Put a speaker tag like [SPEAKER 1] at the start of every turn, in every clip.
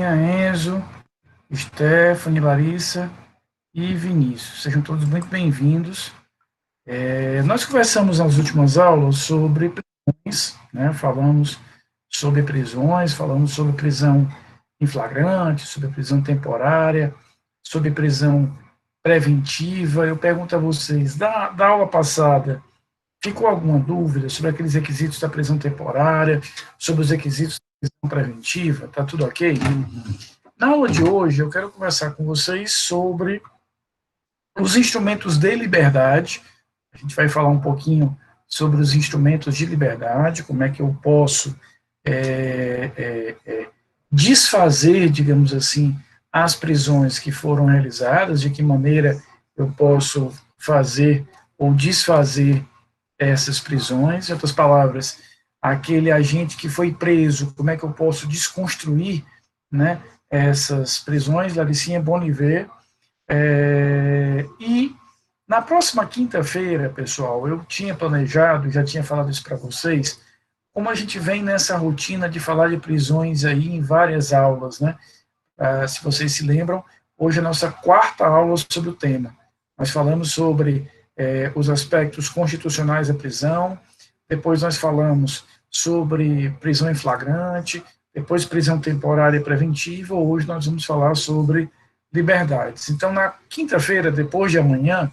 [SPEAKER 1] Camilinha, Enzo, Stephanie, Larissa e Vinícius. Sejam todos muito bem-vindos. Nós conversamos nas últimas aulas sobre prisões, né? Falamos sobre prisões, falamos sobre prisão em flagrante, sobre prisão temporária, sobre prisão preventiva. Eu pergunto a vocês, da aula passada, ficou alguma dúvida sobre aqueles requisitos da prisão temporária, sobre os requisitos da prisão preventiva? Está tudo ok? Na aula de hoje, eu quero conversar com vocês sobre os instrumentos de liberdade. A gente vai falar um pouquinho sobre os instrumentos de liberdade, como é que eu posso desfazer, digamos assim, as prisões que foram realizadas, de que maneira eu posso fazer ou desfazer essas prisões. Em outras palavras, aquele agente que foi preso, como é que eu posso desconstruir, né, essas prisões. Laricinha, bom lhe ver. E na próxima quinta-feira, pessoal, eu tinha planejado, já tinha falado isso para vocês, como a gente vem nessa rotina de falar de prisões aí em várias aulas, né? Se vocês se lembram, hoje é a nossa quarta aula sobre o tema. Nós falamos sobre os aspectos constitucionais da prisão, depois nós falamos sobre prisão em flagrante, depois prisão temporária preventiva, hoje nós vamos falar sobre liberdades. Então, na quinta-feira, depois de amanhã,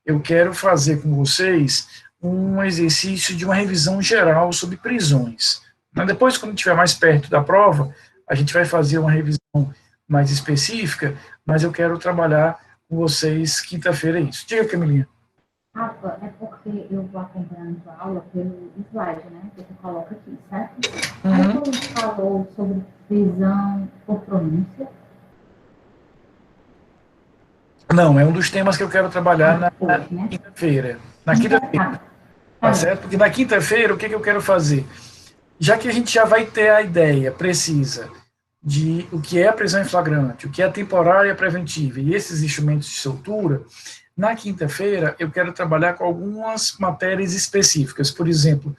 [SPEAKER 1] eu quero fazer com vocês um exercício de uma revisão geral sobre prisões. Depois, quando estiver mais perto da prova, a gente vai fazer uma revisão mais específica, mas eu quero trabalhar com vocês quinta-feira isso. Diga, Camilinha.
[SPEAKER 2] Rafa, é porque eu vou acompanhando a aula pelo slide, né, que você coloca aqui, certo? Aí quando a gente falou sobre prisão por pronúncia.
[SPEAKER 1] Não, é um dos temas que eu quero trabalhar na quinta-feira. Na quinta-feira, tá certo? Porque na quinta-feira, o que eu quero fazer? Já que a gente já vai ter a ideia precisa de o que é a prisão em flagrante, o que é a temporária preventiva e esses instrumentos de soltura, na quinta-feira eu quero trabalhar com algumas matérias específicas. Por exemplo,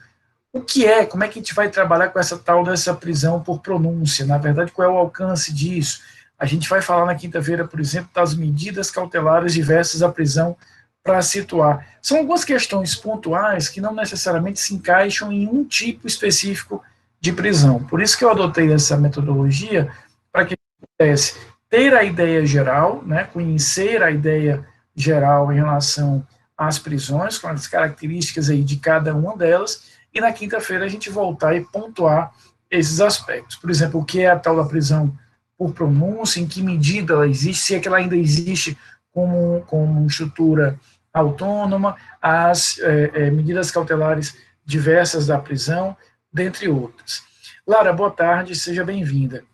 [SPEAKER 1] como é que a gente vai trabalhar com essa tal dessa prisão por pronúncia? Na verdade, qual é o alcance disso? A gente vai falar na quinta-feira, por exemplo, das medidas cautelares diversas à prisão para situar. São algumas questões pontuais que não necessariamente se encaixam em um tipo específico de prisão. Por isso que eu adotei essa metodologia, para que eu pudesse ter a ideia geral, né, conhecer a ideia geral em relação às prisões, com as características aí de cada uma delas, e na quinta-feira a gente voltar e pontuar esses aspectos. Por exemplo, o que é a tal da prisão por pronúncia, em que medida ela existe, se é que ela ainda existe como estrutura autônoma, as medidas cautelares diversas da prisão, dentre outras. Lara, boa tarde, seja bem-vinda.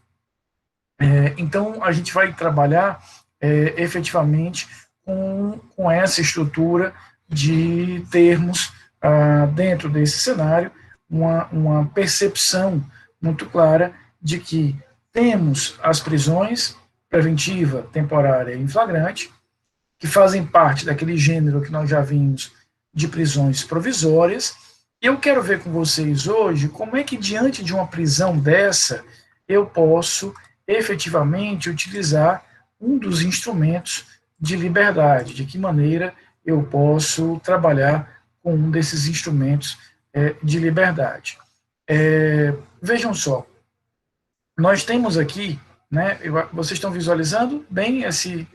[SPEAKER 1] Então, a gente vai trabalhar efetivamente com essa estrutura de termos, dentro desse cenário, uma percepção muito clara de que temos as prisões preventiva, temporária e em flagrante, que fazem parte daquele gênero que nós já vimos de prisões provisórias. Eu quero ver com vocês hoje como é que, diante de uma prisão dessa, eu posso efetivamente utilizar um dos instrumentos de liberdade, de que maneira eu posso trabalhar com um desses instrumentos de liberdade. Vejam só, nós temos aqui, né, vocês estão visualizando bem esse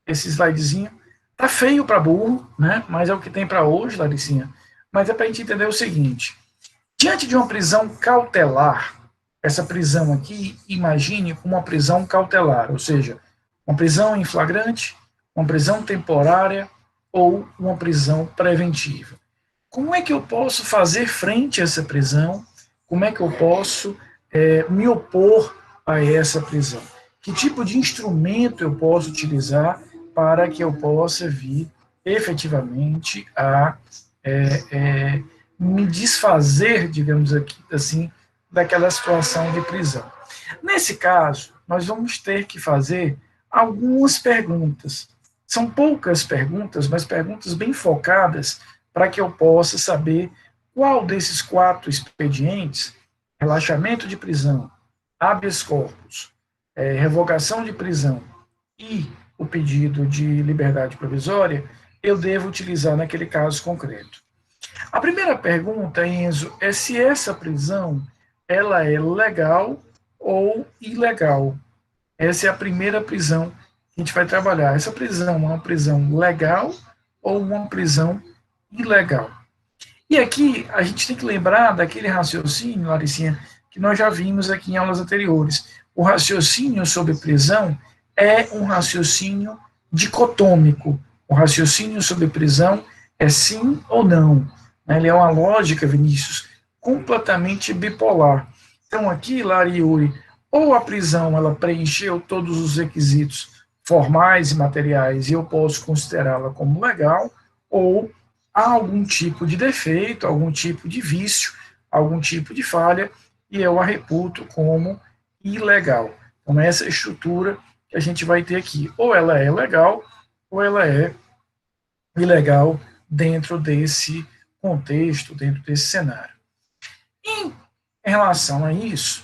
[SPEAKER 1] slidezinho, tá feio para burro, né, mas é o que tem para hoje, Laricinha, mas é para a gente entender o seguinte: diante de uma prisão cautelar, essa prisão aqui, imagine como uma prisão cautelar, ou seja, uma prisão em flagrante, uma prisão temporária ou uma prisão preventiva. Como é que eu posso fazer frente a essa prisão? Como é que eu posso me opor a essa prisão? Que tipo de instrumento eu posso utilizar para que eu possa vir efetivamente a me desfazer, digamos assim, daquela situação de prisão? Nesse caso, nós vamos ter que fazer algumas perguntas. São poucas perguntas, mas perguntas bem focadas para que eu possa saber qual desses 4 expedientes, relaxamento de prisão, habeas corpus, revogação de prisão e o pedido de liberdade provisória, eu devo utilizar naquele caso concreto. A primeira pergunta, Enzo, é se essa prisão ela é legal ou ilegal. Essa é a primeira prisão que a gente vai trabalhar. Essa prisão é uma prisão legal ou uma prisão ilegal? E aqui a gente tem que lembrar daquele raciocínio, Laricinha, que nós já vimos aqui em aulas anteriores. O raciocínio sobre prisão é um raciocínio dicotômico. O raciocínio sobre prisão é sim ou não. Ele é uma lógica, Vinícius, completamente bipolar. Então aqui, Lari e Yuri, ou a prisão ela preencheu todos os requisitos formais e materiais e eu posso considerá-la como legal, ou há algum tipo de defeito, algum tipo de vício, algum tipo de falha, e eu a reputo como ilegal. Então, essa é a estrutura que a gente vai ter aqui. Ou ela é legal, ou ela é ilegal dentro desse contexto, dentro desse cenário. Em relação a isso,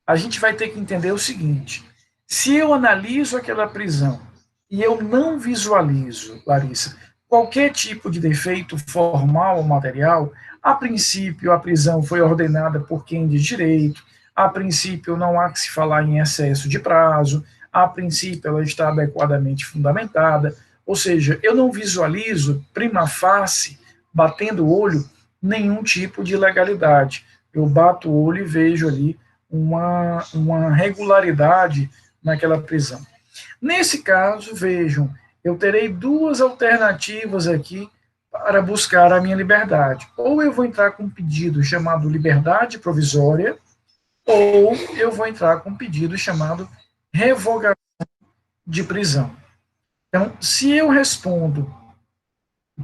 [SPEAKER 1] a gente vai ter que entender o seguinte: se eu analiso aquela prisão e eu não visualizo, Larissa, qualquer tipo de defeito formal ou material, a princípio a prisão foi ordenada por quem de direito, a princípio não há que se falar em excesso de prazo, a princípio ela está adequadamente fundamentada, ou seja, eu não visualizo, prima facie, batendo o olho, nenhum tipo de ilegalidade. Eu bato o olho e vejo ali uma regularidade naquela prisão. Nesse caso, vejam, eu terei duas alternativas aqui para buscar a minha liberdade. Ou eu vou entrar com um pedido chamado liberdade provisória, ou eu vou entrar com um pedido chamado revogação de prisão. Então, se eu respondo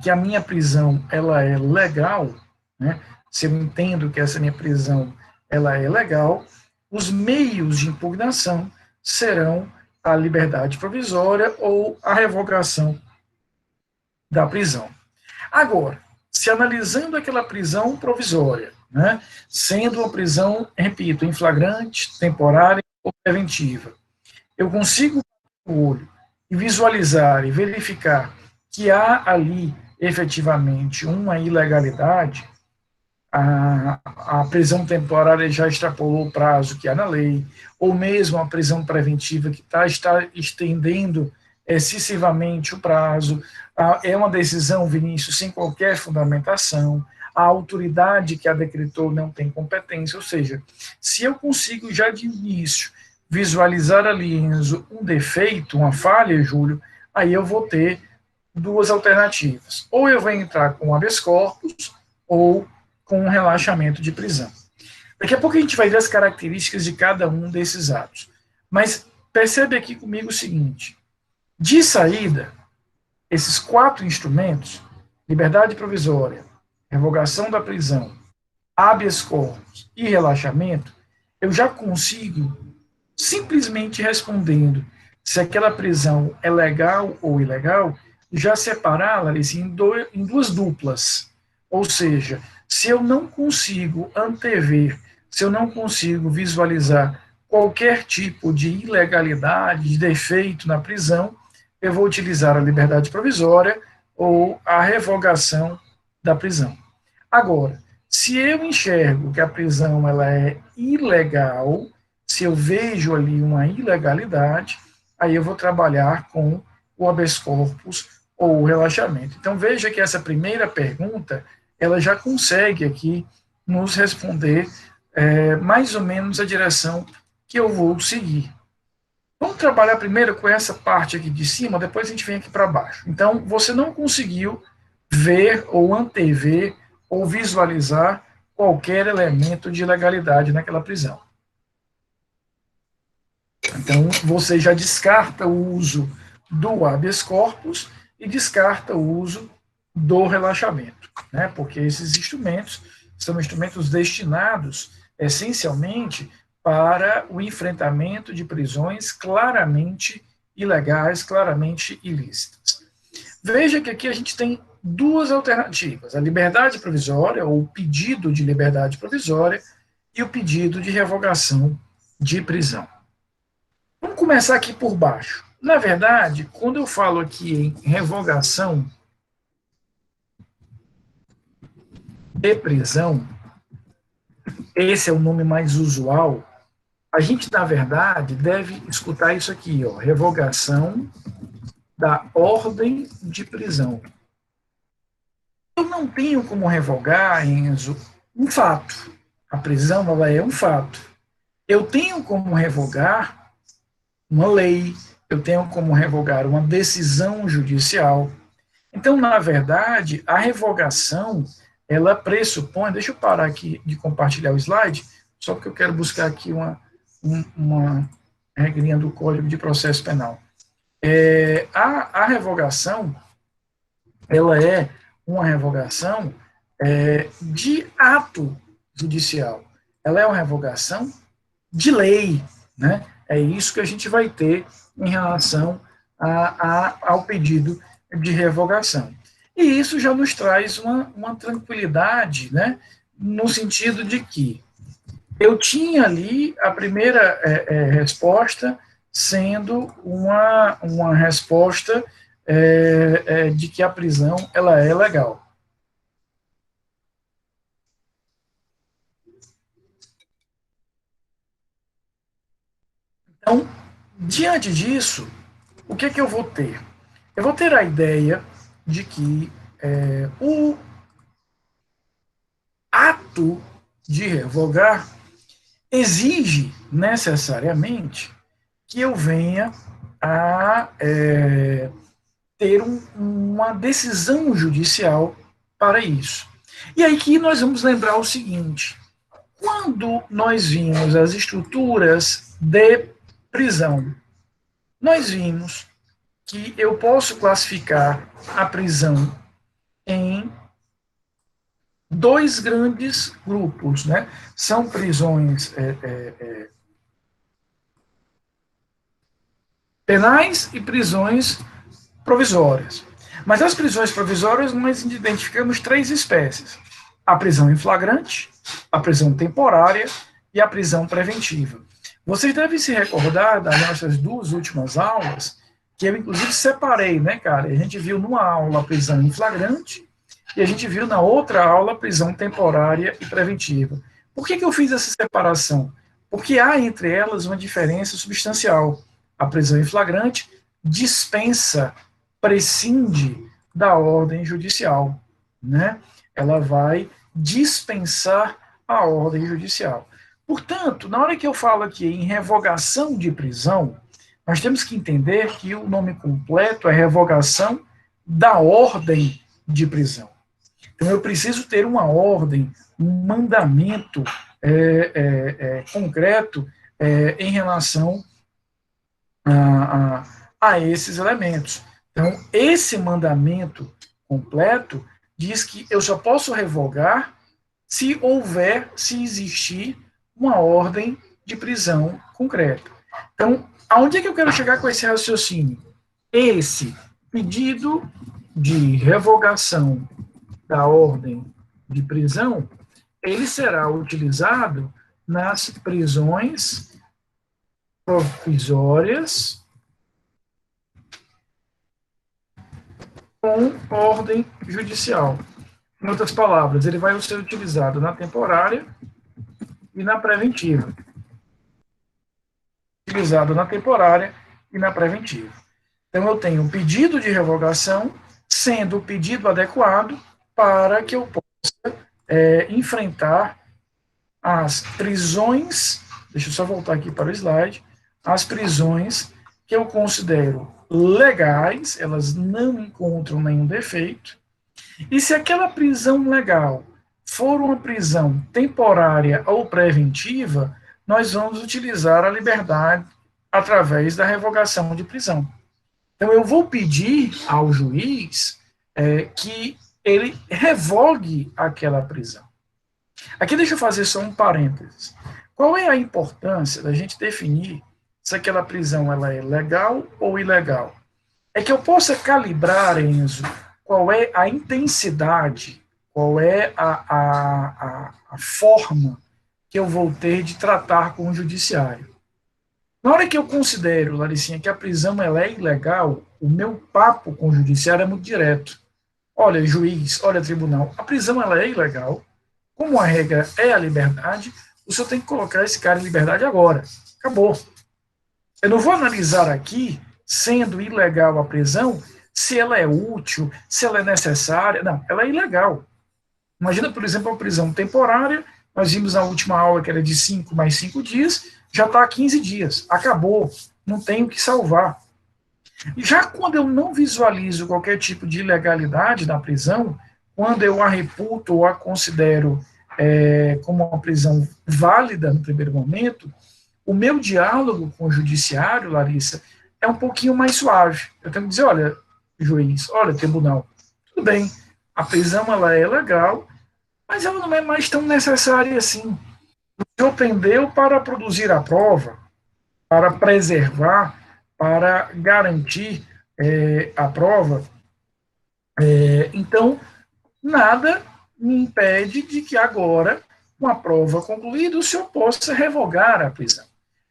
[SPEAKER 1] que a minha prisão ela é legal, né, se eu entendo que essa minha prisão ela é legal, os meios de impugnação serão a liberdade provisória ou a revogação da prisão. Agora, se analisando aquela prisão provisória, né, sendo uma prisão, repito, em flagrante, temporária ou preventiva, eu consigo o olho e visualizar e verificar que há ali efetivamente uma ilegalidade, a prisão temporária já extrapolou o prazo que há na lei, ou mesmo a prisão preventiva que está estendendo excessivamente o prazo, é uma decisão, Vinícius, sem qualquer fundamentação, a autoridade que a decretou não tem competência, ou seja, se eu consigo já de início visualizar ali, Enzo, um defeito, uma falha, Júlio, aí eu vou ter duas alternativas. Ou eu vou entrar com habeas corpus, ou com um relaxamento de prisão. Daqui a pouco a gente vai ver as características de cada um desses atos. Mas percebe aqui comigo o seguinte: de saída, esses quatro instrumentos, liberdade provisória, revogação da prisão, habeas corpus e relaxamento, eu já consigo, simplesmente respondendo se aquela prisão é legal ou ilegal, já separá-la em duas duplas. Ou seja, se eu não consigo antever, se eu não consigo visualizar qualquer tipo de ilegalidade, de defeito na prisão, eu vou utilizar a liberdade provisória ou a revogação da prisão. Agora, se eu enxergo que a prisão ela é ilegal, se eu vejo ali uma ilegalidade, aí eu vou trabalhar com o habeas corpus ou o relaxamento. Então, veja que essa primeira pergunta, ela já consegue aqui nos responder mais ou menos a direção que eu vou seguir. Vamos trabalhar primeiro com essa parte aqui de cima, depois a gente vem aqui para baixo. Então, você não conseguiu ver ou antever ou visualizar qualquer elemento de ilegalidade naquela prisão. Então, você já descarta o uso do habeas corpus e descarta o uso do relaxamento, né? Porque esses instrumentos são instrumentos destinados essencialmente para o enfrentamento de prisões claramente ilegais, claramente ilícitas. Veja que aqui a gente tem duas alternativas: a liberdade provisória, ou o pedido de liberdade provisória, e o pedido de revogação de prisão. Vamos começar aqui por baixo. Na verdade, quando eu falo aqui em revogação de prisão, esse é o nome mais usual. A gente, na verdade, deve escutar isso aqui, ó, revogação da ordem de prisão. Eu não tenho como revogar, Enzo, um fato. A prisão, ela é um fato. Eu tenho como revogar uma lei, eu tenho como revogar uma decisão judicial. Então, na verdade, a revogação, ela pressupõe, deixa eu parar aqui de compartilhar o slide, só porque eu quero buscar aqui uma regrinha do Código de Processo Penal. A revogação, ela é uma revogação de ato judicial. Ela é uma revogação de lei, né? É isso que a gente vai ter em relação ao pedido de revogação. E isso já nos traz uma tranquilidade, né? No sentido de que eu tinha ali a primeira resposta sendo uma resposta de que a prisão ela é legal. Então, diante disso, o que é que eu vou ter? Eu vou ter a ideia de que o ato de revogar exige necessariamente que eu venha a ter uma decisão judicial para isso. E aí que nós vamos lembrar o seguinte: quando nós vimos as estruturas de prisão, nós vimos que eu posso classificar a prisão em dois grandes grupos, né? São prisões penais e prisões provisórias. Mas as prisões provisórias nós identificamos três espécies: a prisão em flagrante, a prisão temporária e a prisão preventiva. Vocês devem se recordar das nossas duas últimas aulas, que eu inclusive separei, né, cara? A gente viu numa aula a prisão em flagrante e a gente viu na outra aula a prisão temporária e preventiva. Por que eu fiz essa separação? Porque há entre elas uma diferença substancial. A prisão em flagrante dispensa, prescinde da ordem judicial, né? Ela vai dispensar a ordem judicial. Portanto, na hora que eu falo aqui em revogação de prisão, nós temos que entender que o nome completo é revogação da ordem de prisão. Então, eu preciso ter uma ordem, um mandamento concreto em relação a esses elementos. Então, esse mandamento completo diz que eu só posso revogar se existir uma ordem de prisão concreta. Então, aonde é que eu quero chegar com esse raciocínio? Esse pedido de revogação da ordem de prisão, ele será utilizado nas prisões provisórias com ordem judicial. Em outras palavras, ele vai ser utilizado na temporária e na preventiva. Utilizado na temporária e na preventiva. Então, eu tenho um pedido de revogação, sendo o pedido adequado para que eu possa enfrentar as prisões, deixa eu só voltar aqui para o slide, as prisões que eu considero legais, elas não encontram nenhum defeito, e se aquela prisão legal for uma prisão temporária ou preventiva, nós vamos utilizar a liberdade através da revogação de prisão. Então, eu vou pedir ao juiz que ele revogue aquela prisão. Aqui deixa eu fazer só um parênteses. Qual é a importância da gente definir se aquela prisão ela é legal ou ilegal? É que eu possa calibrar, Enzo, qual é a intensidade, qual é a forma que eu vou ter de tratar com o judiciário. Na hora que eu considero, Laricinha, que a prisão ela é ilegal, o meu papo com o judiciário é muito direto. Olha, juiz, olha, tribunal, a prisão ela é ilegal, como a regra é a liberdade, o senhor tem que colocar esse cara em liberdade agora. Acabou. Eu não vou analisar aqui, sendo ilegal a prisão, se ela é útil, se ela é necessária. Não, ela é ilegal. Imagina, por exemplo, a prisão temporária, nós vimos na última aula que era de 5 mais 5 dias, já está a 15 dias. Acabou. Não tem o que salvar. Já quando eu não visualizo qualquer tipo de ilegalidade na prisão, quando eu a reputo ou a considero como uma prisão válida no primeiro momento, o meu diálogo com o judiciário, Larissa, é um pouquinho mais suave. Eu tenho que dizer, olha, juiz, olha, tribunal, tudo bem, a prisão ela é legal, mas ela não é mais tão necessária assim. O senhor prendeu para produzir a prova, para preservar, para garantir a prova. Então, nada me impede de que agora, com a prova concluída, o senhor possa revogar a prisão.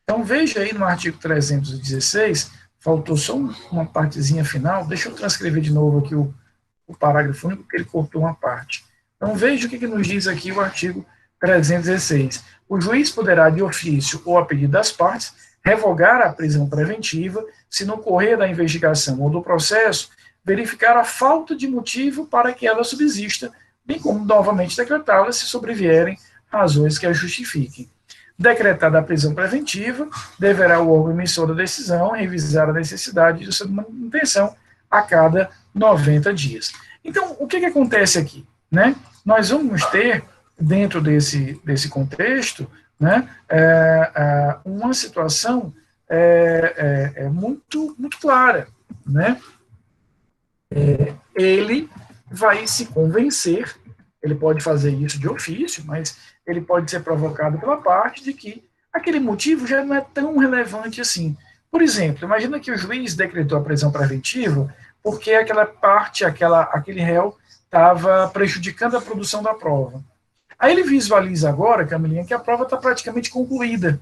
[SPEAKER 1] Então, veja aí no artigo 316, faltou só uma partezinha final, deixa eu transcrever de novo aqui o parágrafo único, porque ele cortou uma parte. Então, veja o que nos diz aqui o artigo 316. O juiz poderá, de ofício ou a pedido das partes, revogar a prisão preventiva se no correr da investigação ou do processo verificar a falta de motivo para que ela subsista, bem como novamente decretá-la se sobrevierem razões que a justifiquem. Decretada a prisão preventiva, deverá o órgão emissor da decisão revisar a necessidade de sua manutenção a cada 90 dias. Então, o que acontece aqui? Né? Nós vamos ter, dentro desse contexto, né, uma situação muito, muito clara. Né? Ele vai se convencer, ele pode fazer isso de ofício, mas ele pode ser provocado pela parte de que aquele motivo já não é tão relevante assim. Por exemplo, imagina que o juiz decretou a prisão preventiva porque aquela parte, aquele réu estava prejudicando a produção da prova. Aí ele visualiza agora, Camilinha, que a prova está praticamente concluída.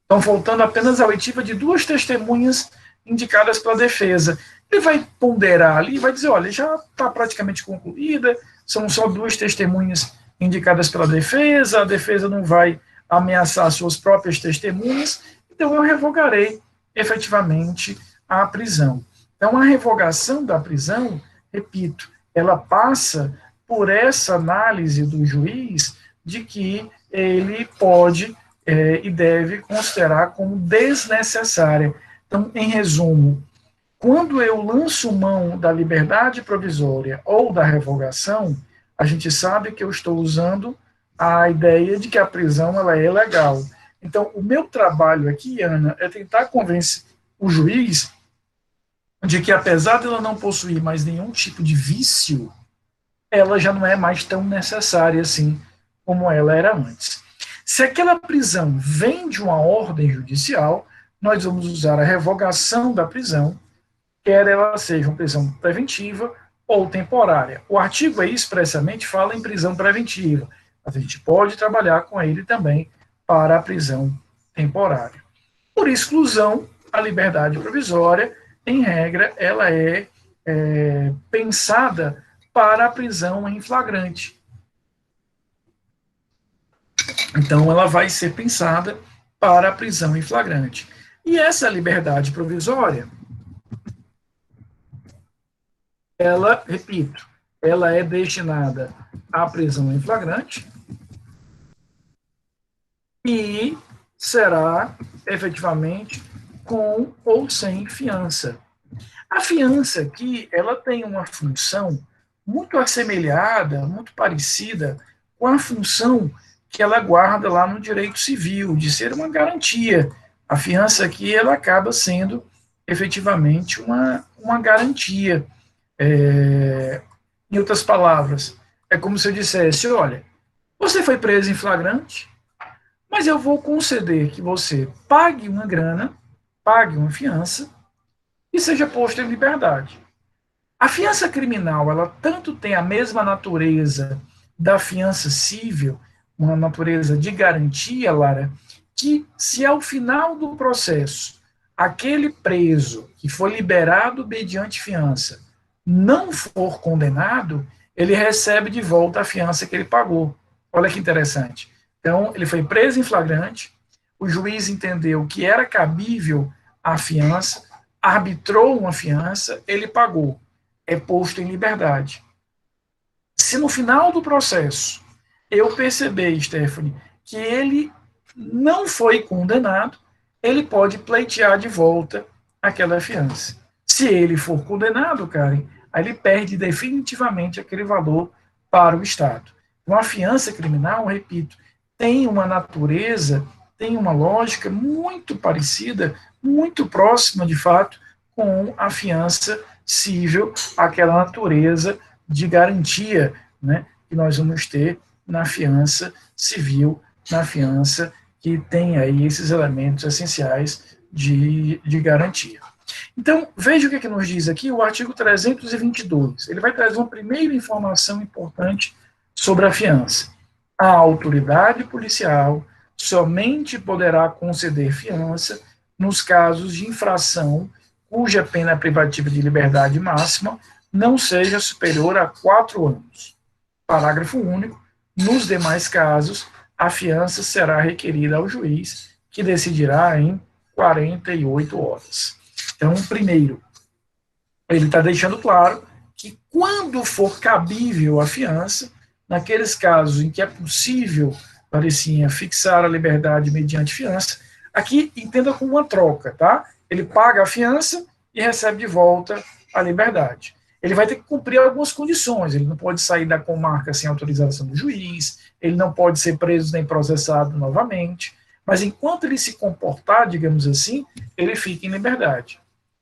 [SPEAKER 1] Estão faltando apenas a oitiva de 2 testemunhas indicadas pela defesa. Ele vai ponderar ali e vai dizer, olha, já está praticamente concluída, são só 2 testemunhas indicadas pela defesa, a defesa não vai ameaçar suas próprias testemunhas, então eu revogarei efetivamente a prisão. Então, a revogação da prisão, repito, ela passa por essa análise do juiz de que ele pode e deve considerar como desnecessária. Então, em resumo, quando eu lanço mão da liberdade provisória ou da revogação, a gente sabe que eu estou usando a ideia de que a prisão ela é legal. Então, o meu trabalho aqui, Ana, é tentar convencer o juiz de que, apesar de ela não possuir mais nenhum tipo de vício, ela já não é mais tão necessária assim como ela era antes. Se aquela prisão vem de uma ordem judicial, nós vamos usar a revogação da prisão, quer ela seja uma prisão preventiva ou temporária. O artigo aí expressamente fala em prisão preventiva, mas a gente pode trabalhar com ele também para a prisão temporária. Por exclusão, a liberdade provisória, em regra, ela é pensada para a prisão em flagrante. Então, ela vai ser pensada para a prisão em flagrante. E essa liberdade provisória, ela, repito, ela é destinada à prisão em flagrante e será efetivamente com ou sem fiança. A fiança aqui, ela tem uma função muito assemelhada, muito parecida com a função que ela guarda lá no direito civil, de ser uma garantia. A fiança aqui, ela acaba sendo efetivamente uma garantia. Em outras palavras, é como se eu dissesse, olha, você foi preso em flagrante, mas eu vou conceder que você pague uma grana, pague uma fiança, e seja posto em liberdade. A fiança criminal, ela tanto tem a mesma natureza da fiança civil, uma natureza de garantia, Lara, que, se ao final do processo, aquele preso que foi liberado mediante fiança não for condenado, ele recebe de volta a fiança que ele pagou. Olha que interessante. Então, ele foi preso em flagrante, o juiz entendeu que era cabível a fiança, arbitrou uma fiança, ele pagou, é posto em liberdade. Se no final do processo eu perceber, Stephanie, que ele não foi condenado, ele pode pleitear de volta aquela fiança. Se ele for condenado, Karen, aí ele perde definitivamente aquele valor para o Estado. Então, a fiança criminal, repito, tem uma natureza, tem uma lógica muito parecida, muito próxima, de fato, com a fiança civil, aquela natureza de garantia, né, que nós vamos ter na fiança civil, na fiança que tem aí esses elementos essenciais de garantia. Então, veja o que nos diz aqui o artigo 322. Ele vai trazer uma primeira informação importante sobre a fiança. A autoridade policial somente poderá conceder fiança nos casos de infração cuja pena privativa de liberdade máxima não seja superior a 4 anos. Parágrafo único. Nos demais casos, a fiança será requerida ao juiz, que decidirá em 48 horas. Então, primeiro, ele está deixando claro que, quando for cabível a fiança, naqueles casos em que é possível, Parecinha, fixar a liberdade mediante fiança, aqui entenda como uma troca, tá? Ele paga a fiança e recebe de volta a liberdade. Ele vai ter que cumprir algumas condições, ele não pode sair da comarca sem autorização do juiz, ele não pode ser preso nem processado novamente, mas enquanto ele se comportar, digamos assim, ele fica em liberdade.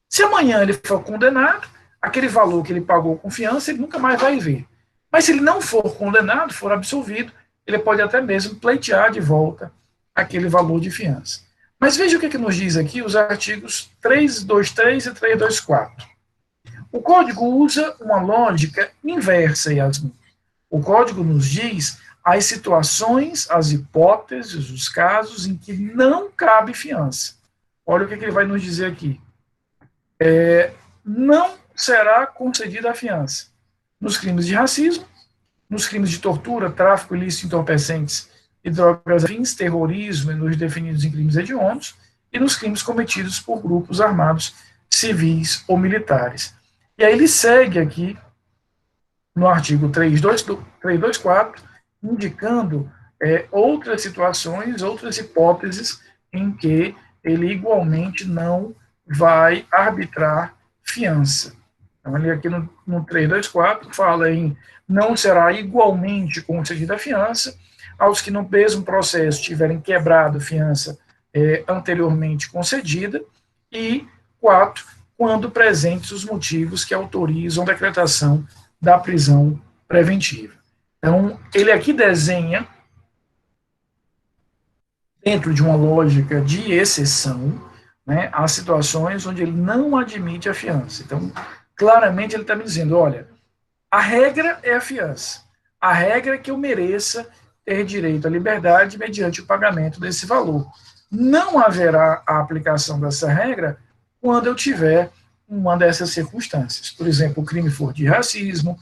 [SPEAKER 1] Se amanhã ele for condenado, aquele valor que ele pagou com fiança, ele nunca mais vai ver. Mas se ele não for condenado, for absolvido, ele pode até mesmo pleitear de volta aquele valor de fiança. Mas veja o que nos diz aqui os artigos 323 e 324. O Código usa uma lógica inversa, Yasmin. O Código nos diz as situações, as hipóteses, os casos em que não cabe fiança. Olha o que ele vai nos dizer aqui. Não será concedida a fiança nos crimes de racismo, nos crimes de tortura, tráfico ilícito de entorpecentes e drogas afins, terrorismo e nos definidos em crimes hediondos, e nos crimes cometidos por grupos armados civis ou militares. E aí ele segue aqui no artigo 324, indicando outras situações, outras hipóteses em que ele igualmente não vai arbitrar fiança. Então, ele aqui no 324 fala em não será igualmente concedida a fiança aos que no mesmo processo tiverem quebrado fiança anteriormente concedida, e 4, quando presentes os motivos que autorizam a decretação da prisão preventiva. Então, ele aqui desenha, dentro de uma lógica de exceção, né, as situações onde ele não admite a fiança. Então, claramente ele está me dizendo, olha, a regra é a fiança. A regra é que eu mereça ter direito à liberdade mediante o pagamento desse valor. Não haverá a aplicação dessa regra quando eu tiver uma dessas circunstâncias. Por exemplo, o crime for de racismo.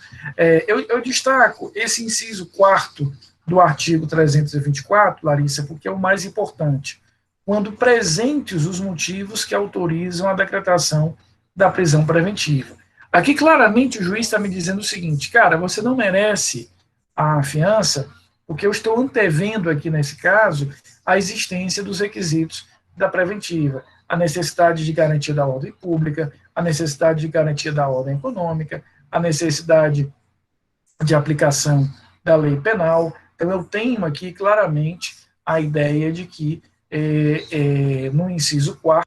[SPEAKER 1] Eu destaco esse inciso 4º do artigo 324, Larissa, porque é o mais importante. Quando presentes os motivos que autorizam a decretação da prisão preventiva. Aqui, claramente, o juiz está me dizendo o seguinte, cara, você não merece a fiança, porque eu estou antevendo aqui, nesse caso, a existência dos requisitos da preventiva, a necessidade de garantia da ordem pública, a necessidade de garantia da ordem econômica, a necessidade de aplicação da lei penal. Então, eu tenho aqui, claramente, a ideia de que, no inciso 4º,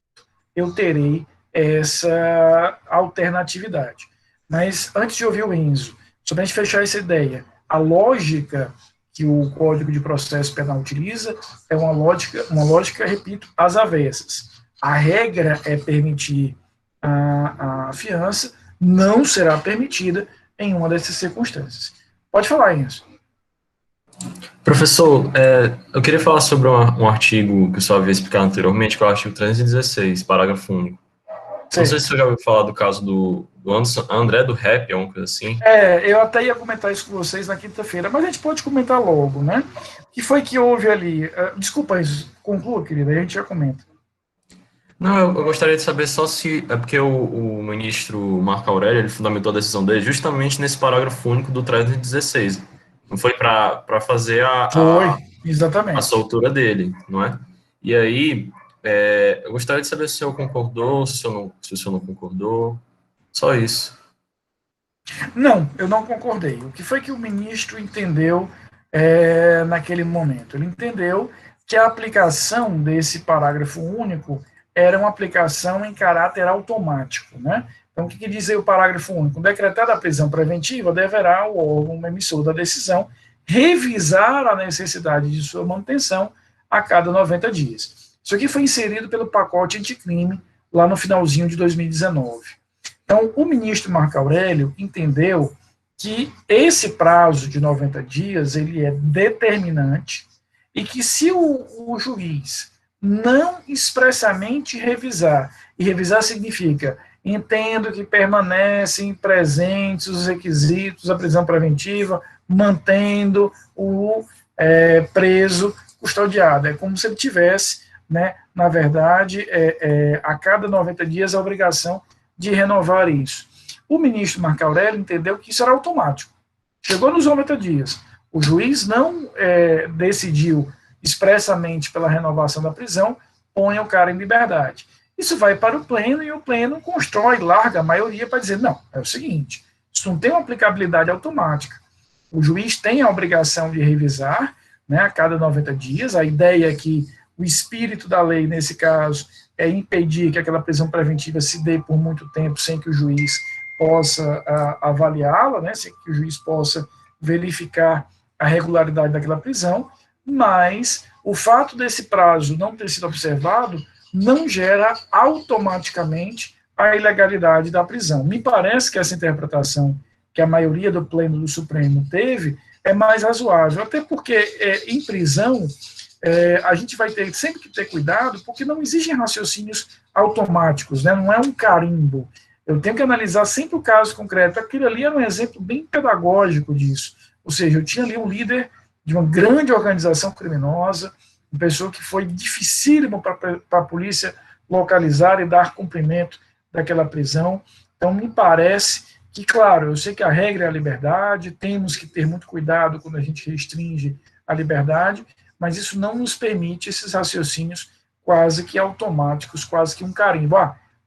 [SPEAKER 1] eu terei essa alternatividade. Mas, antes de ouvir o Enzo, só para a gente fechar essa ideia, a lógica que o Código de Processo Penal utiliza é uma lógica, repito, às avessas. A regra é permitir a fiança, não será permitida em uma dessas circunstâncias. Pode falar, Enzo.
[SPEAKER 3] Professor, eu queria falar sobre um artigo que o senhor havia explicado anteriormente, que é o artigo 316, parágrafo único. Não sei se o
[SPEAKER 1] Certo.
[SPEAKER 3] senhor já ouviu falar do caso do André do Rap, alguma coisa assim.
[SPEAKER 1] Eu até ia comentar isso com vocês na quinta-feira, mas a gente pode comentar logo, né? O que foi que houve ali? Desculpa, conclua, querida, aí a gente já comenta.
[SPEAKER 3] Não, eu gostaria de saber só se é porque o ministro Marco Aurélio ele fundamentou a decisão dele justamente nesse parágrafo único do 316. Não foi para fazer
[SPEAKER 1] Foi,
[SPEAKER 3] a
[SPEAKER 1] exatamente.
[SPEAKER 3] soltura dele, não é? E aí, eu gostaria de saber se o senhor concordou, se o senhor não concordou. Só isso.
[SPEAKER 1] Não, eu não concordei. O que foi que o ministro entendeu naquele momento? Ele entendeu que a aplicação desse parágrafo único era uma aplicação em caráter automático, né? Então, o que diz aí o parágrafo único? Decretada a prisão preventiva, deverá o órgão emissor da decisão revisar a necessidade de sua manutenção a cada 90 dias. Isso aqui foi inserido pelo pacote anticrime lá no finalzinho de 2019. Então, o ministro Marco Aurélio entendeu que esse prazo de 90 dias ele é determinante e que se o juiz não expressamente revisar, e revisar significa entendo que permanecem presentes os requisitos da prisão preventiva, mantendo o preso custodiado. É como se ele tivesse, né, na verdade, a cada 90 dias a obrigação de renovar isso. O ministro Marco Aurélio entendeu que isso era automático. Chegou nos 90 dias, o juiz não decidiu expressamente pela renovação da prisão, põe o cara em liberdade. Isso vai para o pleno e o pleno constrói larga maioria para dizer, não, é o seguinte, isso não tem uma aplicabilidade automática. O juiz tem a obrigação de revisar, né, a cada 90 dias, a ideia é que o espírito da lei, nesse caso, é impedir que aquela prisão preventiva se dê por muito tempo sem que o juiz possa avaliá-la, né, sem que o juiz possa verificar a regularidade daquela prisão, mas o fato desse prazo não ter sido observado não gera automaticamente a ilegalidade da prisão. Me parece que essa interpretação que a maioria do pleno do Supremo teve é mais razoável, até porque em prisão a gente vai ter sempre que ter cuidado, porque não existem raciocínios automáticos, né? Não é um carimbo. Eu tenho que analisar sempre o caso concreto. Aquilo ali era um exemplo bem pedagógico disso. Ou seja, eu tinha ali um líder de uma grande organização criminosa, uma pessoa que foi dificílimo para a polícia localizar e dar cumprimento daquela prisão. Então, me parece que, claro, eu sei que a regra é a liberdade, temos que ter muito cuidado quando a gente restringe a liberdade, mas isso não nos permite esses raciocínios quase que automáticos, quase que um carimbo.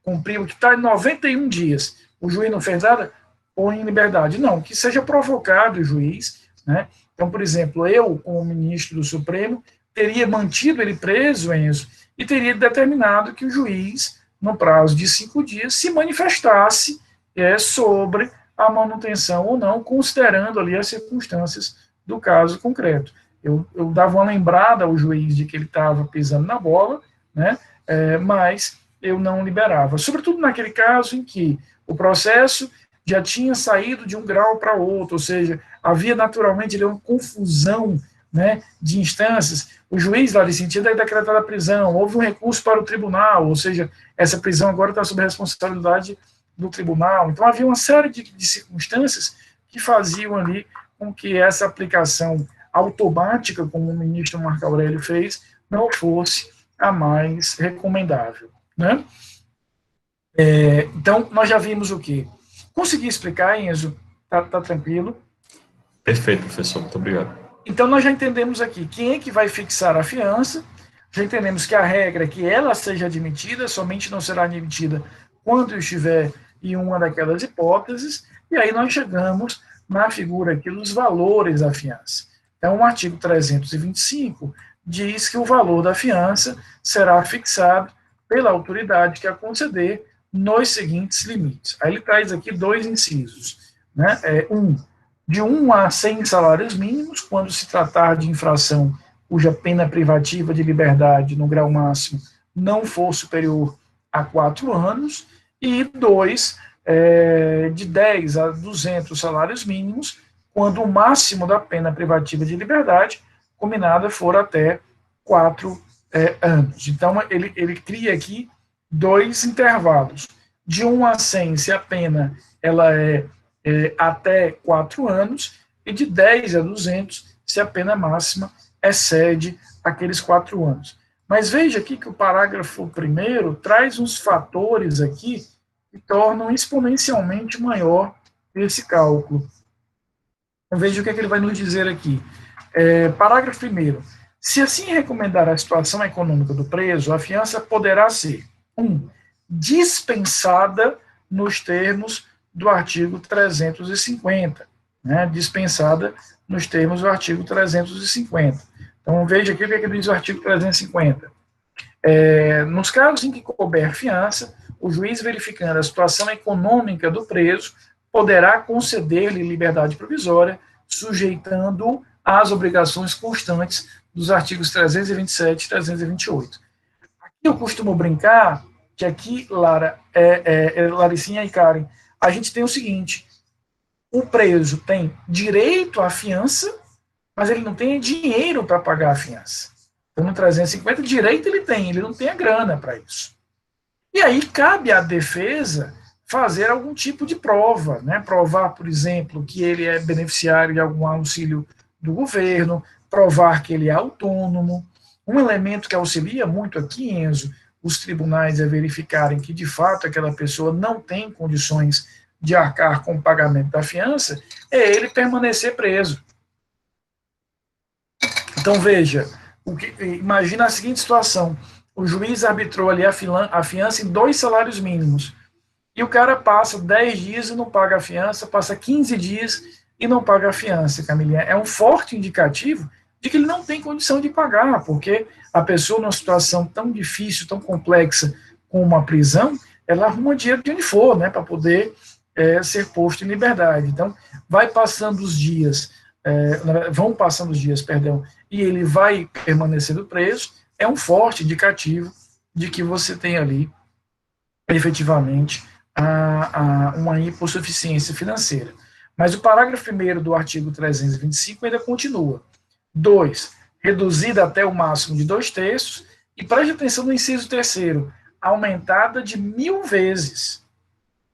[SPEAKER 1] Cumpriu, que está em 91 dias, o juiz não fez nada, põe em liberdade. Não, que seja provocado o juiz, né? Então, por exemplo, eu, como ministro do Supremo, teria mantido ele preso, Enzo, e teria determinado que o juiz, no prazo de 5 dias, se manifestasse sobre a manutenção ou não, considerando ali as circunstâncias do caso concreto. Eu dava uma lembrada ao juiz de que ele estava pisando na bola, né? Mas eu não liberava. Sobretudo naquele caso em que o processo já tinha saído de um grau para outro, ou seja, havia naturalmente uma confusão, né, de instâncias. O juiz lá de sentido é decretada a prisão, houve um recurso para o tribunal, ou seja, essa prisão agora está sob a responsabilidade do tribunal. Então havia uma série de circunstâncias que faziam ali com que essa aplicação automática, como o ministro Marco Aurélio fez, não fosse a mais recomendável, né? Então, nós já vimos o quê? Consegui explicar, Enzo? Tá tranquilo?
[SPEAKER 3] Perfeito, professor. Muito obrigado.
[SPEAKER 1] Então, nós já entendemos aqui quem é que vai fixar a fiança, já entendemos que a regra é que ela seja admitida, somente não será admitida quando estiver em uma daquelas hipóteses, e aí nós chegamos na figura aqui dos valores da fiança. Então, o artigo 325 diz que o valor da fiança será fixado pela autoridade que a conceder nos seguintes limites. Aí ele traz aqui 2 incisos, né? De 1 a 100 salários mínimos, quando se tratar de infração cuja pena privativa de liberdade no grau máximo não for superior a 4 anos, e 2, de 10 a 200 salários mínimos, quando o máximo da pena privativa de liberdade combinada for até 4 anos. Então, ele cria aqui 2 intervalos. De 1 a 100, se a pena ela é até 4 anos, e de 10 a 200, se a pena máxima excede aqueles 4 anos. Mas veja aqui que o parágrafo 1º traz uns fatores aqui que tornam exponencialmente maior esse cálculo. Então, veja o que ele vai nos dizer aqui. Parágrafo 1º. Se assim recomendar a situação econômica do preso, a fiança poderá ser 1. Dispensada nos termos do artigo 350. Né? Dispensada nos termos do artigo 350. Então, veja aqui o que diz o artigo 350. Nos casos em que couber fiança, o juiz, verificando a situação econômica do preso, poderá conceder-lhe liberdade provisória, sujeitando-o às obrigações constantes dos artigos 327 e 328. Aqui eu costumo brincar que aqui, Laricinha e Karen, a gente tem o seguinte: o preso tem direito à fiança, mas ele não tem dinheiro para pagar a fiança. Então, no 350, direito ele não tem a grana para isso. E aí cabe à defesa fazer algum tipo de prova, né? Provar, por exemplo, que ele é beneficiário de algum auxílio do governo, provar que ele é autônomo. Um elemento que auxilia muito aqui, Enzo, os tribunais a verificarem que, de fato, aquela pessoa não tem condições de arcar com o pagamento da fiança, é ele permanecer preso. Então, veja, imagina a seguinte situação: o juiz arbitrou ali a fiança em 2 salários mínimos, e o cara passa 10 dias e não paga a fiança, passa 15 dias e não paga a fiança, Camilinha. É um forte indicativo de que ele não tem condição de pagar, porque a pessoa, numa situação tão difícil, tão complexa, como uma prisão, ela arruma dinheiro de onde for, né, para poder ser posto em liberdade. Então, vão passando os dias, e ele vai permanecendo preso, é um forte indicativo de que você tem ali, efetivamente, uma hipossuficiência financeira. Mas o parágrafo 1º do artigo 325 ainda continua. 2. Reduzida até o máximo de 2/3, e preste atenção no inciso 3º, aumentada de 1000 vezes.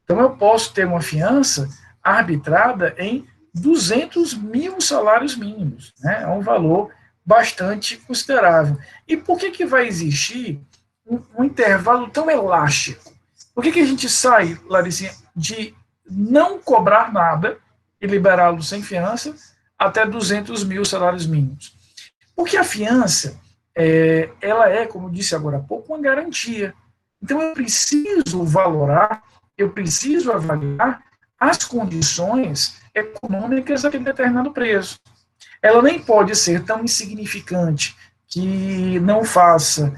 [SPEAKER 1] Então, eu posso ter uma fiança arbitrada em 200 mil salários mínimos. Né? É um valor bastante considerável. E por que vai existir um intervalo tão elástico? Por que a gente sai, Laricinha, de não cobrar nada e liberá-lo sem fiança até 200 mil salários mínimos? Porque a fiança, ela é, como disse agora há pouco, uma garantia. Então, eu preciso valorar, eu preciso avaliar as condições econômicas daquele determinado preso. Ela nem pode ser tão insignificante que não faça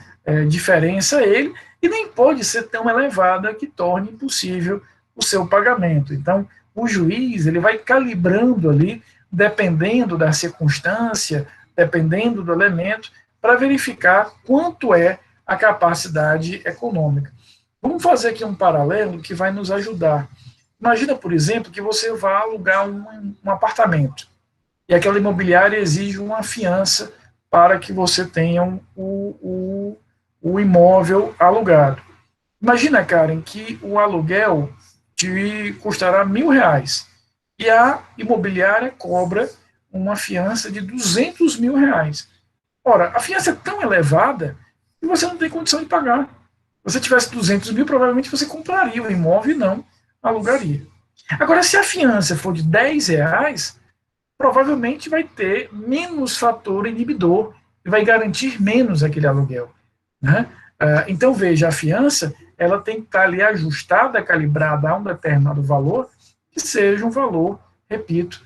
[SPEAKER 1] diferença a ele, e nem pode ser tão elevada que torne impossível o seu pagamento. Então, o juiz ele vai calibrando ali, dependendo da circunstância, dependendo do elemento, para verificar quanto é a capacidade econômica. Vamos fazer aqui um paralelo que vai nos ajudar. Imagina, por exemplo, que você vá alugar um apartamento, e aquela imobiliária exige uma fiança para que você tenha o imóvel alugado. Imagina, Karen, que o aluguel te custará R$1.000, e a imobiliária cobra uma fiança de R$200 mil. Ora, a fiança é tão elevada que você não tem condição de pagar. Se você tivesse 200 mil, provavelmente você compraria o imóvel e não alugaria. Agora, se a fiança for de R$10, provavelmente vai ter menos fator inibidor e vai garantir menos aquele aluguel. Né? Então, veja, a fiança ela tem que estar ali ajustada, calibrada a um determinado valor, que seja um valor, repito,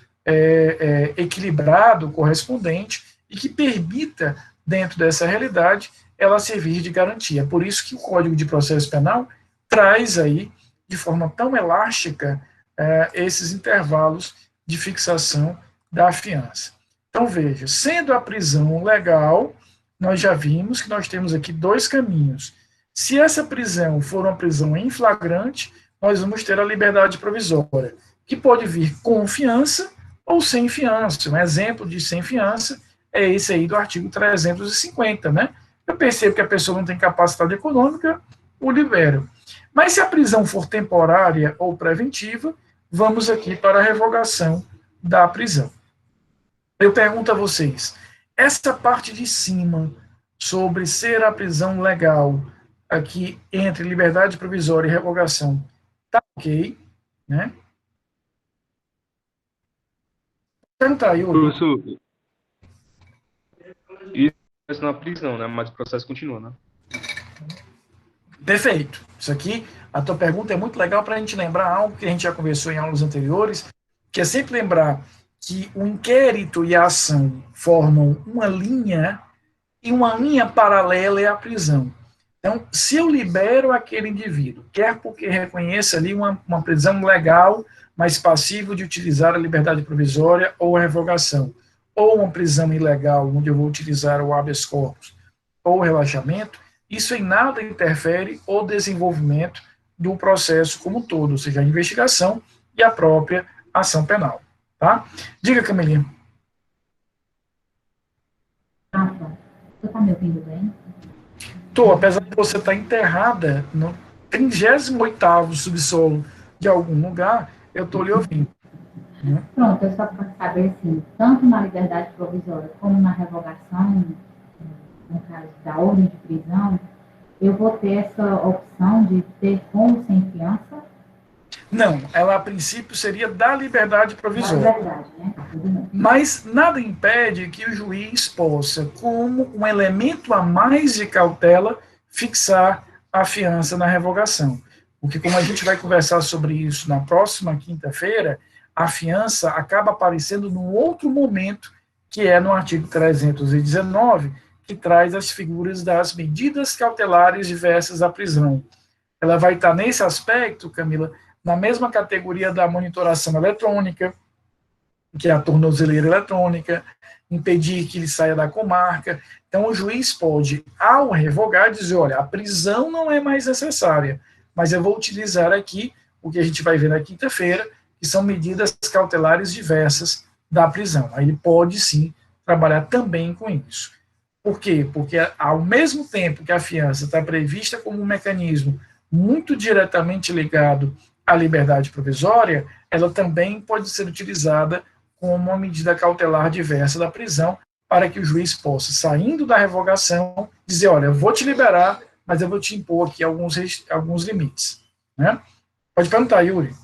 [SPEAKER 1] equilibrado, correspondente, e que permita, dentro dessa realidade, ela servir de garantia. Por isso que o Código de Processo Penal traz aí, de forma tão elástica, esses intervalos de fixação da fiança. Então, veja, sendo a prisão legal, nós já vimos que nós temos aqui 2 caminhos. Se essa prisão for uma prisão em flagrante, nós vamos ter a liberdade provisória, que pode vir com fiança ou sem fiança. Um exemplo de sem fiança é esse aí do artigo 350, né? Eu percebo que a pessoa não tem capacidade econômica, o libero. Mas se a prisão for temporária ou preventiva, vamos aqui para a revogação da prisão. Eu pergunto a vocês, essa parte de cima, sobre ser a prisão legal, aqui entre liberdade provisória e revogação, tá ok, né? Perguntar, Yuri.
[SPEAKER 4] Professor, isso na prisão, né? Mas o processo continua, né?
[SPEAKER 1] Perfeito. Isso aqui, a tua pergunta é muito legal para a gente lembrar algo que a gente já conversou em aulas anteriores, que é sempre lembrar que o inquérito e a ação formam uma linha, e uma linha paralela é a prisão. Então, se eu libero aquele indivíduo, quer porque reconheça ali uma prisão legal, mas passivo de utilizar a liberdade provisória ou a revogação, ou uma prisão ilegal, onde eu vou utilizar o habeas corpus ou o relaxamento, isso em nada interfere o desenvolvimento do processo como um todo, ou seja, a investigação e a própria ação penal. Tá? Diga, Camilinha.
[SPEAKER 2] Rafa, você está me ouvindo bem?
[SPEAKER 1] Tô, apesar de você estar enterrada no 38º subsolo de algum lugar, eu estou lhe ouvindo.
[SPEAKER 2] Pronto, eu só para saber assim, tanto na liberdade provisória como na revogação, no caso da ordem de prisão, eu vou ter essa opção de ter com ou sem fiança?
[SPEAKER 1] Não, ela a princípio seria da liberdade provisória.
[SPEAKER 2] É verdade, né?
[SPEAKER 1] Mas nada impede que o juiz possa, como um elemento a mais de cautela, fixar a fiança na revogação. Porque, como a gente vai conversar sobre isso na próxima quinta-feira, a fiança acaba aparecendo num outro momento, que é no artigo 319, que traz as figuras das medidas cautelares diversas à prisão. Ela vai estar nesse aspecto, Camila, na mesma categoria da monitoração eletrônica, que é a tornozeleira eletrônica, impedir que ele saia da comarca. Então, o juiz pode, ao revogar, dizer, olha, a prisão não é mais necessária, mas eu vou utilizar aqui o que a gente vai ver na quinta-feira, que são medidas cautelares diversas da prisão. Aí ele pode, sim, trabalhar também com isso. Por quê? Porque, ao mesmo tempo que a fiança está prevista como um mecanismo muito diretamente ligado à liberdade provisória, ela também pode ser utilizada como uma medida cautelar diversa da prisão, para que o juiz possa, saindo da revogação, dizer, olha, eu vou te liberar, mas eu vou te impor aqui alguns limites. Né? Pode perguntar, Yuri.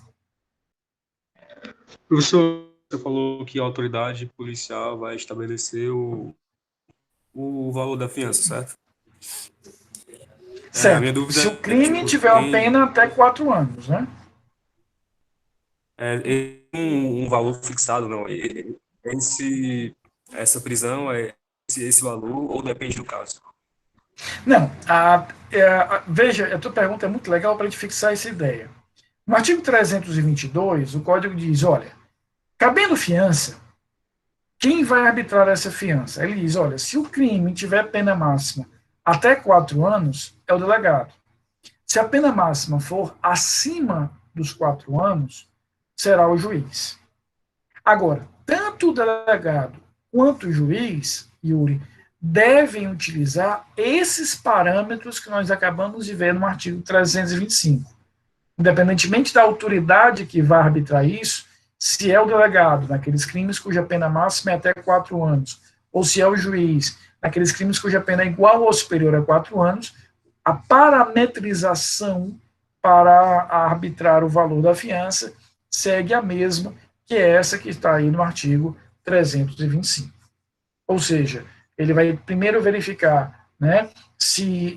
[SPEAKER 4] Professor, você falou que a autoridade policial vai estabelecer o valor da fiança, certo?
[SPEAKER 1] Certo.
[SPEAKER 4] A minha dúvida
[SPEAKER 1] se o crime tiver uma pena até 4 anos, né?
[SPEAKER 4] Um valor fixado, não? Essa prisão é esse valor ou depende do caso?
[SPEAKER 1] Não. Veja, a tua pergunta é muito legal para a gente fixar essa ideia. No artigo 322, o Código diz, olha, cabendo fiança, quem vai arbitrar essa fiança? Ele diz, olha, se o crime tiver pena máxima até 4 anos, é o delegado. Se a pena máxima for acima dos 4 anos, será o juiz. Agora, tanto o delegado quanto o juiz, Yuri, devem utilizar esses parâmetros que nós acabamos de ver no artigo 325. Independentemente da autoridade que vai arbitrar isso, se é o delegado naqueles crimes cuja pena máxima é até 4 anos, ou se é o juiz naqueles crimes cuja pena é igual ou superior a 4 anos, a parametrização para arbitrar o valor da fiança segue a mesma, que é essa que está aí no artigo 325. Ou seja, ele vai primeiro verificar, né, se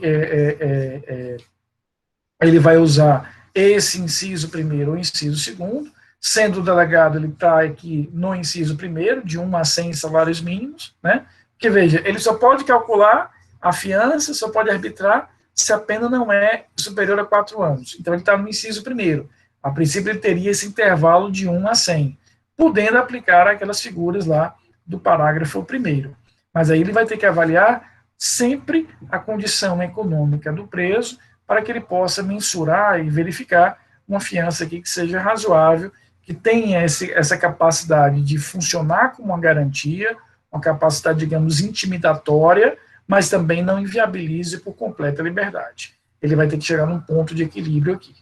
[SPEAKER 1] ele vai usar esse inciso primeiro ou inciso segundo, sendo o delegado, ele está aqui no inciso primeiro, de 1 a 100 salários mínimos, né? Porque, veja, ele só pode calcular a fiança, só pode arbitrar se a pena não é superior a 4 anos. Então, ele está no inciso primeiro. A princípio, ele teria esse intervalo de 1 a 100, podendo aplicar aquelas figuras lá do parágrafo primeiro. Mas aí ele vai ter que avaliar sempre a condição econômica do preso, para que ele possa mensurar e verificar uma fiança aqui que seja razoável, que tenha essa capacidade de funcionar como uma garantia, uma capacidade, digamos, intimidatória, mas também não inviabilize por completa liberdade. Ele vai ter que chegar num ponto de equilíbrio aqui.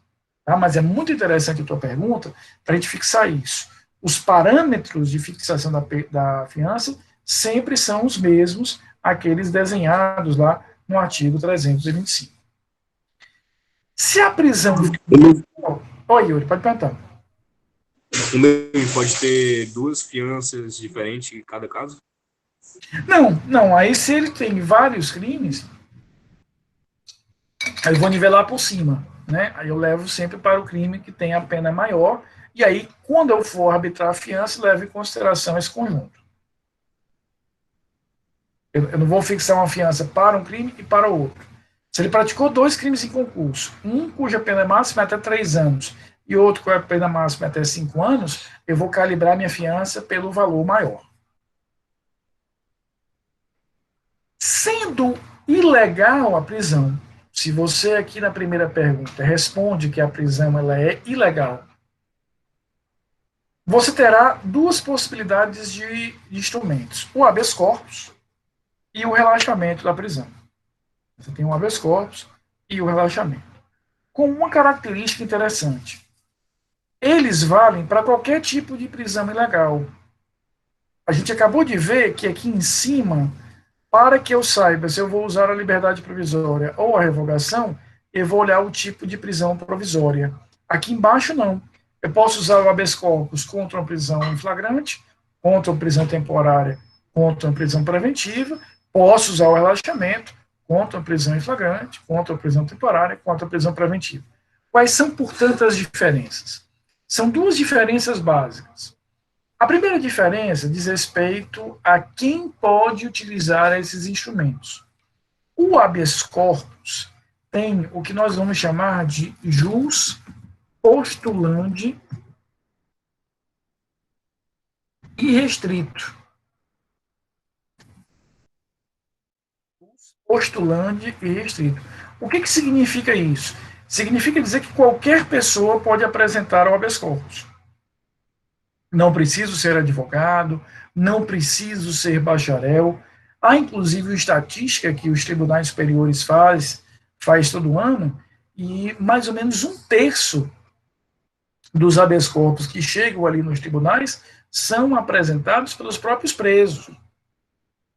[SPEAKER 1] Tá? Mas é muito interessante a tua pergunta para a gente fixar isso. Os parâmetros de fixação da fiança sempre são os mesmos, aqueles desenhados lá no artigo 325. Se a prisão... Oi, Yuri, pode perguntar.
[SPEAKER 4] O mesmo pode ter 2 fianças diferentes em cada caso?
[SPEAKER 1] Não. Aí se ele tem vários crimes, aí eu vou nivelar por cima, né? Aí eu levo sempre para o crime que tem a pena maior, e aí, quando eu for arbitrar a fiança, levo em consideração esse conjunto. Eu não vou fixar uma fiança para um crime e para o outro. Se ele praticou 2 crimes em concurso, um cuja pena máxima é até 3 anos, e outro cuja pena máxima é até 5 anos, eu vou calibrar minha fiança pelo valor maior. Sendo ilegal a prisão, se você aqui na primeira pergunta responde que a prisão ela é ilegal, você terá 2 possibilidades de instrumentos: o habeas corpus e o relaxamento da prisão. Você tem o habeas corpus e o relaxamento. Com uma característica interessante: eles valem para qualquer tipo de prisão ilegal. A gente acabou de ver que aqui em cima, para que eu saiba se eu vou usar a liberdade provisória ou a revogação, eu vou olhar o tipo de prisão provisória. Aqui embaixo, não. Eu posso usar o habeas corpus contra uma prisão em flagrante, contra uma prisão temporária, contra uma prisão preventiva, posso usar o relaxamento contra uma prisão em flagrante, contra uma prisão temporária, contra a prisão preventiva. Quais são, portanto, as diferenças? São 2 diferenças básicas. A primeira diferença diz respeito a quem pode utilizar esses instrumentos. O habeas corpus tem o que nós vamos chamar de jus postulandi irrestrito. Postulandi irrestrito. O que significa isso? Significa dizer que qualquer pessoa pode apresentar o habeas corpus. Não preciso ser advogado, não preciso ser bacharel. Há, inclusive, uma estatística que os tribunais superiores faz todo ano, e mais ou menos 1/3 dos habeas corpus que chegam ali nos tribunais são apresentados pelos próprios presos.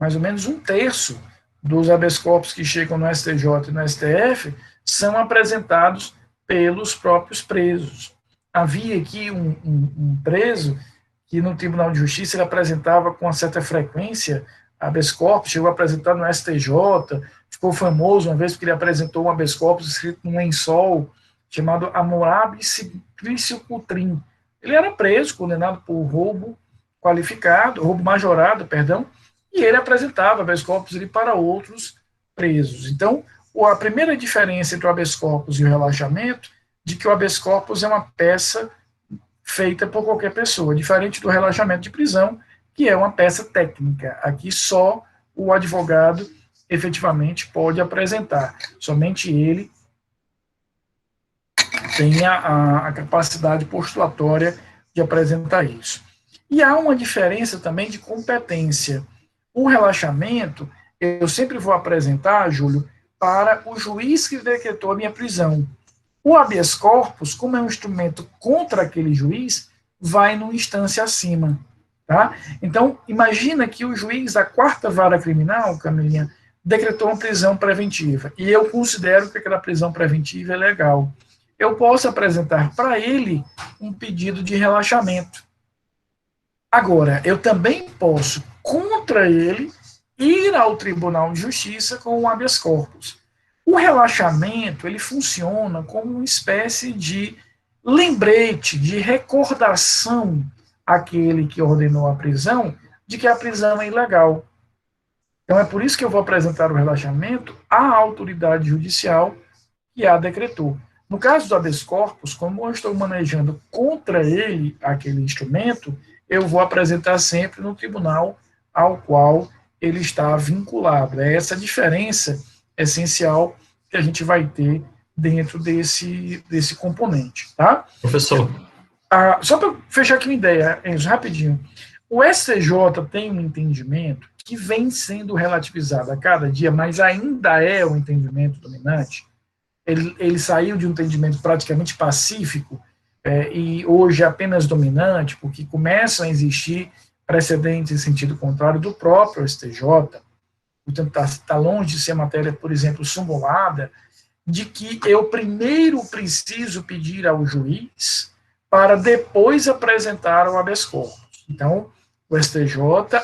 [SPEAKER 1] Mais ou menos 1/3 dos habeas corpus que chegam no STJ e no STF são apresentados pelos próprios presos. Havia aqui um preso que no Tribunal de Justiça ele apresentava com uma certa frequência habeas corpus, chegou a apresentar no STJ, ficou famoso uma vez porque ele apresentou um habeas corpus escrito num lençol chamado Hammurabi Simplício Coutrin. Ele era preso, condenado por roubo qualificado, roubo majorado, perdão, e ele apresentava habeas corpus para outros presos. Então, a primeira diferença entre o habeas corpus e o relaxamento de que o habeas corpus é uma peça feita por qualquer pessoa, diferente do relaxamento de prisão, que é uma peça técnica. Aqui só o advogado efetivamente pode apresentar. Somente ele tem a capacidade postulatória de apresentar isso. E há uma diferença também de competência. O relaxamento, eu sempre vou apresentar, Júlio, para o juiz que decretou a minha prisão. O habeas corpus, como é um instrumento contra aquele juiz, vai numa instância acima. Tá? Então, imagina que o juiz da 4ª Vara Criminal, Camilinha, decretou uma prisão preventiva, e eu considero que aquela prisão preventiva é legal. Eu posso apresentar para ele um pedido de relaxamento. Agora, eu também posso, contra ele, ir ao Tribunal de Justiça com um habeas corpus. O relaxamento, ele funciona como uma espécie de lembrete, de recordação àquele que ordenou a prisão, de que a prisão é ilegal. Então, é por isso que eu vou apresentar o relaxamento à autoridade judicial que a decretou. No caso do habeas corpus, como eu estou manejando contra ele aquele instrumento, eu vou apresentar sempre no tribunal ao qual ele está vinculado. É essa diferença essencial que a gente vai ter dentro desse componente, tá?
[SPEAKER 3] Professor,
[SPEAKER 1] Só para fechar aqui uma ideia, Enzo, rapidinho. O STJ tem um entendimento que vem sendo relativizado a cada dia, mas ainda é o entendimento dominante. Ele saiu de um entendimento praticamente pacífico e hoje é apenas dominante, porque começam a existir precedentes em sentido contrário do próprio STJ, portanto está longe de ser matéria, por exemplo, sumulada, de que eu primeiro preciso pedir ao juiz para depois apresentar o habeas corpus. Então, o STJ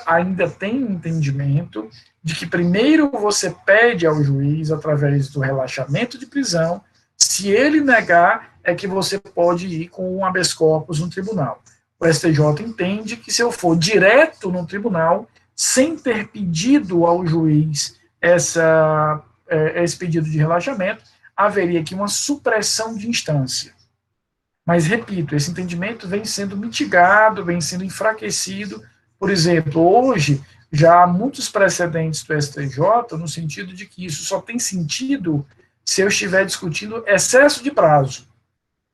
[SPEAKER 1] ainda tem um entendimento de que primeiro você pede ao juiz, através do relaxamento de prisão, se ele negar, é que você pode ir com um habeas corpus no tribunal. O STJ entende que se eu for direto no tribunal, sem ter pedido ao juiz esse pedido de relaxamento, haveria aqui uma supressão de instância. Mas, repito, esse entendimento vem sendo mitigado, vem sendo enfraquecido. Por exemplo, hoje, já há muitos precedentes do STJ, no sentido de que isso só tem sentido se eu estiver discutindo excesso de prazo.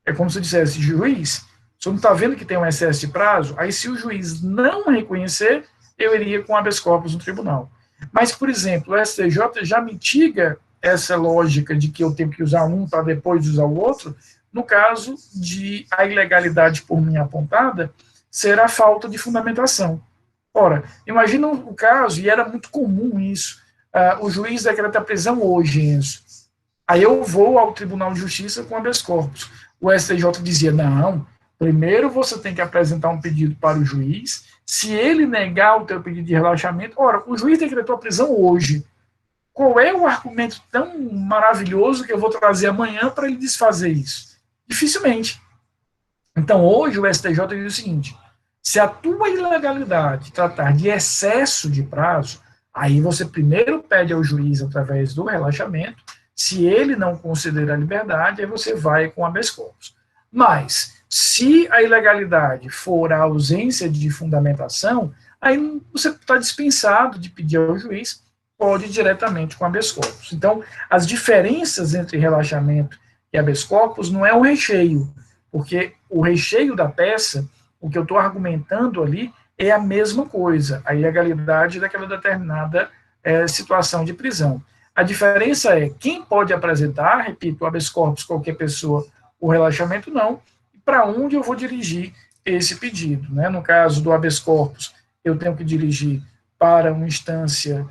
[SPEAKER 1] É como se eu dissesse, juiz, o senhor não está vendo que tem um excesso de prazo? Aí, se o juiz não reconhecer, eu iria com habeas corpus no tribunal. Mas, por exemplo, o STJ já mitiga essa lógica de que eu tenho que usar um para depois usar o outro, no caso de a ilegalidade por mim apontada ser a falta de fundamentação. Ora, imagina o caso, e era muito comum isso, o juiz decreta a prisão hoje, Enzo. Aí eu vou ao Tribunal de Justiça com habeas corpus. O STJ dizia, não, primeiro você tem que apresentar um pedido para o juiz, se ele negar o teu pedido de relaxamento, ora, o juiz decretou a prisão hoje. Qual é o argumento tão maravilhoso que eu vou trazer amanhã para ele desfazer isso? Dificilmente. Então, hoje, o STJ diz o seguinte, se a tua ilegalidade tratar de excesso de prazo, aí você primeiro pede ao juiz através do relaxamento, se ele não considera a liberdade, aí você vai com habeas corpus. Mas, se a ilegalidade for a ausência de fundamentação, aí você está dispensado de pedir ao juiz, pode ir diretamente com habeas corpus. Então, as diferenças entre relaxamento e habeas corpus não é o recheio, porque o recheio da peça, o que eu estou argumentando ali, é a mesma coisa, a ilegalidade daquela determinada situação de prisão. A diferença é quem pode apresentar, repito, o habeas corpus, qualquer pessoa, o relaxamento não, e para onde eu vou dirigir esse pedido. Né? No caso do habeas corpus, eu tenho que dirigir para uma instância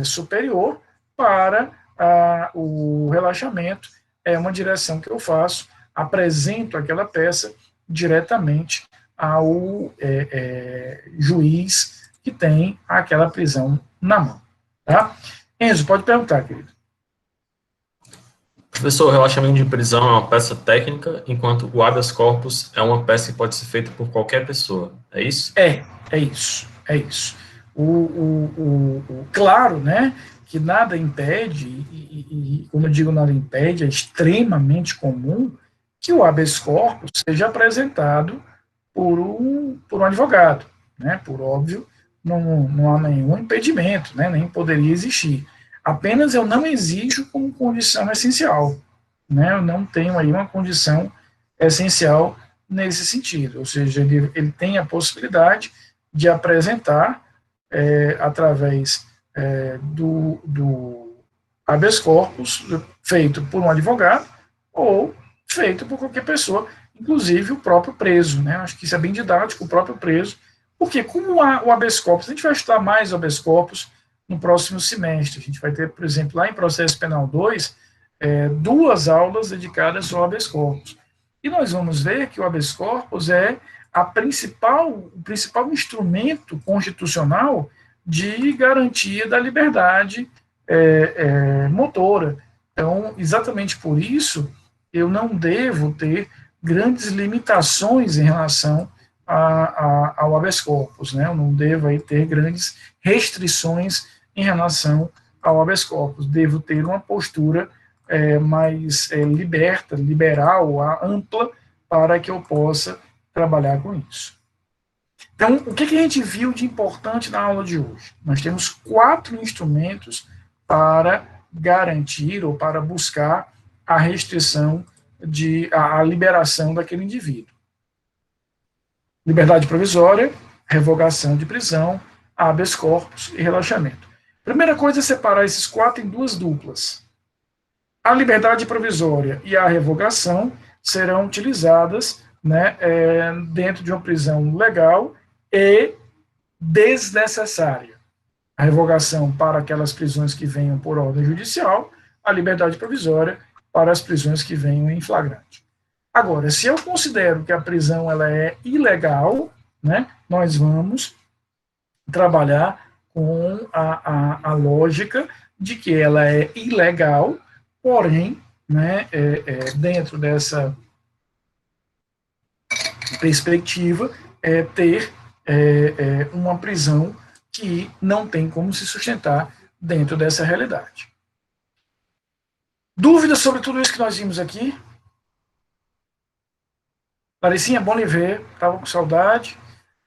[SPEAKER 1] superior, para o relaxamento, é uma direção que eu faço, apresento aquela peça diretamente ao juiz que tem aquela prisão na mão. Tá? Enzo, pode perguntar, querido.
[SPEAKER 3] Professor, o relaxamento de prisão é uma peça técnica, enquanto o habeas corpus é uma peça que pode ser feita por qualquer pessoa. É isso?
[SPEAKER 1] É isso. Claro, né, que nada impede, e como eu digo, nada impede, é extremamente comum que o habeas corpus seja apresentado por um advogado, né, por óbvio, não há nenhum impedimento, né, nem poderia existir. Apenas eu não exijo como condição essencial, né, eu não tenho aí uma condição essencial nesse sentido, ou seja, ele tem a possibilidade de apresentar através do habeas corpus feito por um advogado ou feito por qualquer pessoa, inclusive o próprio preso, né? Acho que isso é bem didático, o próprio preso, porque como o habeas corpus, a gente vai estudar mais o habeas corpus no próximo semestre, a gente vai ter, por exemplo, lá em Processo Penal 2, 2 aulas dedicadas ao habeas corpus, e nós vamos ver que o habeas corpus é o principal instrumento constitucional de garantia da liberdade motora. Então, exatamente por isso, eu não devo ter grandes limitações em relação ao habeas corpus, né? Eu não devo aí ter grandes restrições em relação ao habeas corpus. Devo ter uma postura mais liberal, ampla, para que eu possa trabalhar com isso. Então, o que a gente viu de importante na aula de hoje? Nós temos 4 instrumentos para garantir ou para buscar a restrição, a liberação daquele indivíduo. liberdade provisória, revogação de prisão, habeas corpus e relaxamento. Primeira coisa é separar esses 4 em 2 duplas. A liberdade provisória e a revogação serão utilizadas, né, dentro de uma prisão legal e desnecessária. A revogação para aquelas prisões que venham por ordem judicial, a liberdade provisória para as prisões que venham em flagrante. Agora, se eu considero que a prisão ela é ilegal, né, nós vamos trabalhar com a lógica de que ela é ilegal, porém, né, dentro dessa perspectiva, ter uma prisão que não tem como se sustentar dentro dessa realidade. Dúvidas sobre tudo isso que nós vimos aqui? Laricinha, bom lhe ver, estava com saudade.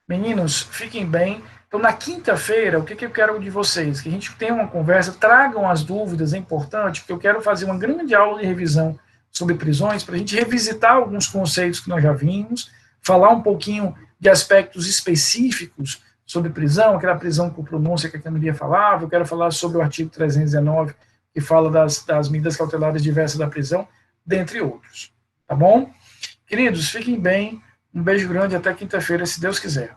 [SPEAKER 1] Meninos, fiquem bem. Então, na quinta-feira, o que eu quero de vocês? Que a gente tenha uma conversa, tragam as dúvidas, é importante, porque eu quero fazer uma grande aula de revisão sobre prisões, para a gente revisitar alguns conceitos que nós já vimos, falar um pouquinho de aspectos específicos sobre prisão, aquela prisão com pronúncia que a Camilinha falava, eu quero falar sobre o artigo 319, que fala das medidas cautelares diversas da prisão, dentre outros. Tá bom? Queridos, fiquem bem, um beijo grande, até quinta-feira, se Deus quiser.